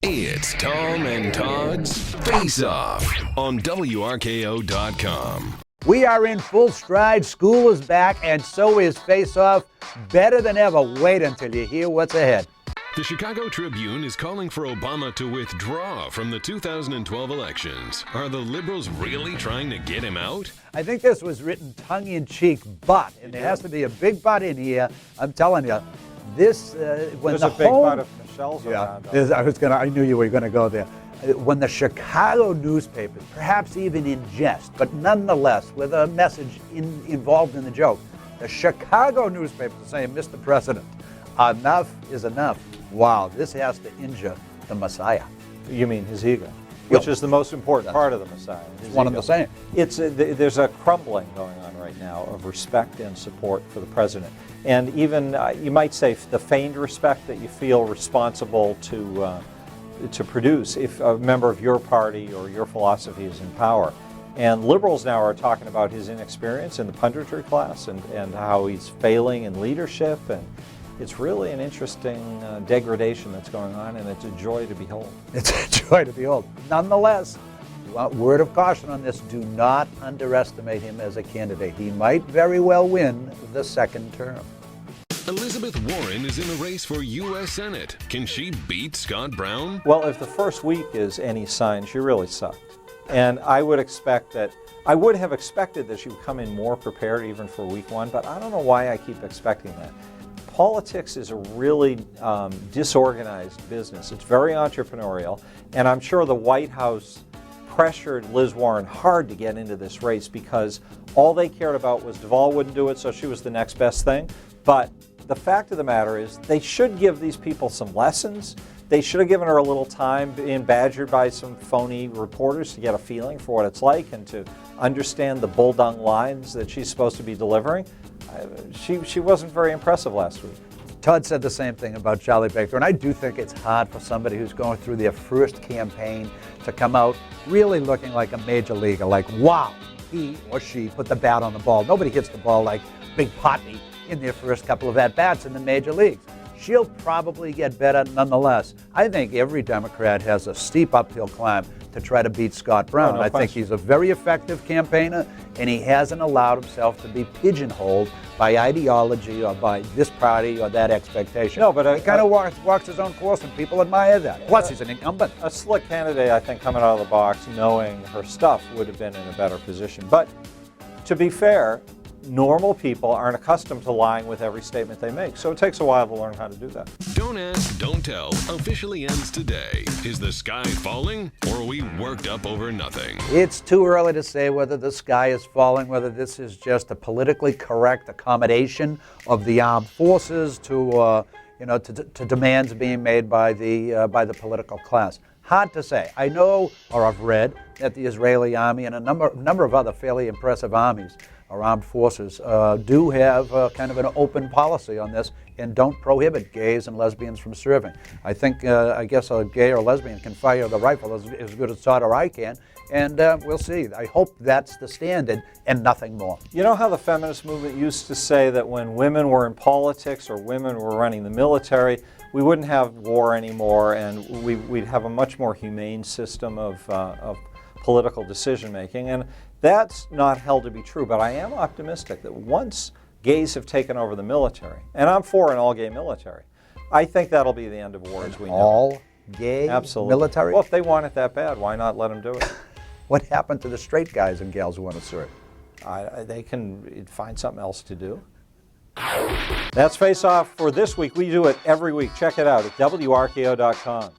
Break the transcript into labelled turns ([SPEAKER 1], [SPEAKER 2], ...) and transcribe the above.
[SPEAKER 1] It's Tom and Todd's Face Off on WRKO.com.
[SPEAKER 2] We are in full stride. School is back, and so is Face Off. Better than ever. Wait until you hear what's ahead.
[SPEAKER 1] The Chicago Tribune is calling for Obama to withdraw from the 2012 elections. Are the liberals really trying to get him out?
[SPEAKER 2] I think this was written tongue-in-cheek, but, and there has to be a big but in here. I'm telling you, this when
[SPEAKER 3] There's
[SPEAKER 2] the
[SPEAKER 3] a big
[SPEAKER 2] whole
[SPEAKER 3] part of Michelle's around.
[SPEAKER 2] I knew you were going to go there. When the Chicago newspapers, perhaps even in jest, but nonetheless with a message involved in the joke, the Chicago newspapers are saying, Mr. President, enough is enough. Wow, this has to injure the Messiah.
[SPEAKER 3] You mean his ego, which is the most important part of the Messiah.
[SPEAKER 2] It's one and the same.
[SPEAKER 3] There's a crumbling going on right now of respect and support for the president. And even, you might say, the feigned respect that you feel responsible to produce if a member of your party or your philosophy is in power. And liberals now are talking about his inexperience in the punditry class and how he's failing in leadership. And it's really an interesting degradation that's going on, and it's a joy to behold.
[SPEAKER 2] It's a joy to behold. Nonetheless, word of caution on this, do not underestimate him as a candidate. He might very well win the second term.
[SPEAKER 1] Elizabeth Warren is in the race for U.S. Senate. Can she beat Scott Brown?
[SPEAKER 3] Well, if the first week is any sign, she really sucked. And I would have expected that she would come in more prepared even for week one, but I don't know why I keep expecting that. Politics is a really disorganized business. It's very entrepreneurial, and I'm sure the White House pressured Liz Warren hard to get into this race because all they cared about was Duvall wouldn't do it, so she was the next best thing. But the fact of the matter is they should give these people some lessons. They should have given her a little time being badgered by some phony reporters to get a feeling for what it's like and to understand the bulldung lines that she's supposed to be delivering. She wasn't very impressive last week.
[SPEAKER 2] Todd said the same thing about Charlie Baker, and I do think it's hard for somebody who's going through their first campaign to come out really looking like a major leaguer, like, wow, he or she put the bat on the ball. Nobody hits the ball like Big Potney in their first couple of at-bats in the major leagues. She'll probably get better nonetheless. I think every Democrat has a steep uphill climb to try to beat Scott Brown. I think he's a very effective campaigner, and he hasn't allowed himself to be pigeonholed by ideology or by this party or that expectation.
[SPEAKER 3] No, but
[SPEAKER 2] he kind of walks his own course, and people admire that. Plus, he's an incumbent.
[SPEAKER 3] A slick candidate, I think, coming out of the box, knowing her stuff, would have been in a better position. But to be fair, normal people aren't accustomed to lying with every statement they make, so it takes a while to learn how to do that.
[SPEAKER 1] Don't Ask, Don't Tell officially ends today. Is the sky falling, or are we worked up over nothing?
[SPEAKER 2] It's too early to say whether the sky is falling, whether this is just a politically correct accommodation of the armed forces to demands being made by the political class. Hard to say. I know, or I've read, that the Israeli army and a number of other fairly impressive armies or armed forces do have kind of an open policy on this and don't prohibit gays and lesbians from serving. I think, I guess a gay or lesbian can fire the rifle as good as Todd or I can, and we'll see. I hope that's the standard and nothing more.
[SPEAKER 3] You know how the feminist movement used to say that when women were in politics or women were running the military, we wouldn't have war anymore and we'd have a much more humane system of political decision making, and that's not held to be true, but I am optimistic that once gays have taken over the military, and I'm for an all-gay military, I think that'll be the end of war as we know.
[SPEAKER 2] All-gay military?
[SPEAKER 3] Well, if they want it that bad, why not let them do it?
[SPEAKER 2] What happened to the straight guys and gals who want to serve?
[SPEAKER 3] They can find something else to do. That's Face Off for this week. We do it every week. Check it out at WRKO.com.